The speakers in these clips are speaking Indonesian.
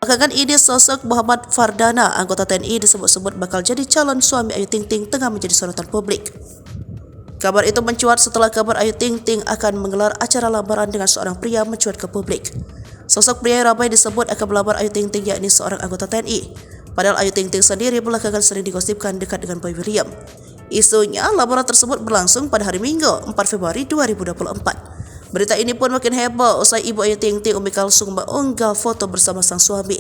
Belakangan ini sosok Muhammad Fardana, anggota TNI disebut-sebut bakal jadi calon suami Ayu Ting Ting tengah menjadi sorotan publik. Kabar itu mencuat setelah kabar Ayu Ting Ting akan menggelar acara lamaran dengan seorang pria mencuat ke publik. Sosok pria yang ramai disebut akan melamar Ayu Ting Ting yakni seorang anggota TNI. Padahal Ayu Ting Ting sendiri belakangan sering digosipkan dekat dengan Boy William. Isunya lamaran tersebut berlangsung pada hari Minggu 4 Februari 2024. Berita ini pun makin heboh usai ibu Ayu Ting Ting Umi Kalsum mengunggah foto bersama sang suami.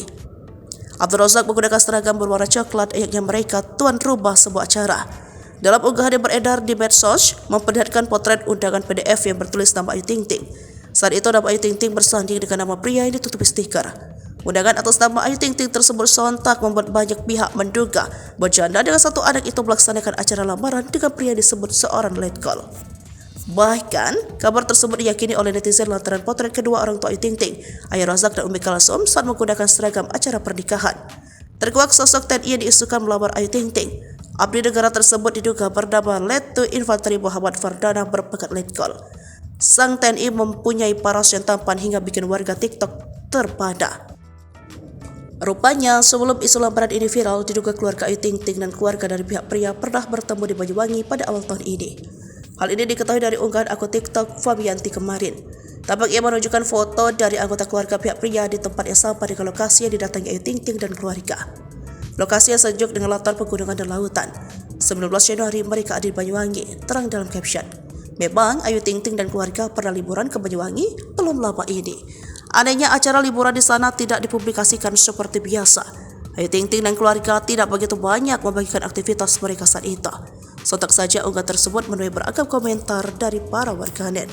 Abdul Razak menggunakan seragam berwarna coklat yang mereka tuan rumah sebuah acara. Dalam unggahan yang beredar di medsos, memperlihatkan potret undangan PDF yang bertulis nama Ayu Ting Ting. Saat itu nama Ayu Ting Ting bersanding dengan nama pria yang ditutupi stiker. Undangan atas nama Ayu Ting Ting tersebut sontak membuat banyak pihak menduga bahwa janda dengan satu anak itu melaksanakan acara lamaran dengan pria yang disebut seorang letkol. Bahkan, kabar tersebut diyakini oleh netizen lantaran potret kedua orang tua Ayu Ting Ting, Abdul Razak dan Umi Kalsum saat menggunakan seragam acara pernikahan. Terkuak sosok TNI yang diisukan melamar Ayu Ting Ting. Abdi negara tersebut diduga bernama Lettu Infanteri Muhammad Fardana berpangkat letkol. Sang TNI mempunyai paras yang tampan hingga bikin warga TikTok terpana. Rupanya, sebelum isu lamaran ini viral, diduga keluarga Ayu Ting Ting dan keluarga dari pihak pria pernah bertemu di Banyuwangi pada awal tahun ini. Hal ini diketahui dari unggahan akun TikTok Fabianti kemarin. Tampak ia menunjukkan foto dari anggota keluarga pihak pria di tempat yang sama dengan lokasi yang didatangi Ayu Ting Ting dan keluarga. Lokasi yang sejuk dengan latar pegunungan dan lautan. 19 Januari mereka ada di Banyuwangi, terang dalam caption. Memang Ayu Ting Ting dan keluarga pernah liburan ke Banyuwangi belum lama ini. Anehnya acara liburan di sana tidak dipublikasikan seperti biasa. Ayu Ting Ting dan keluarga tidak begitu banyak membagikan aktivitas mereka saat itu. Sontak saja unggahan tersebut menuai beragam komentar dari para warganet.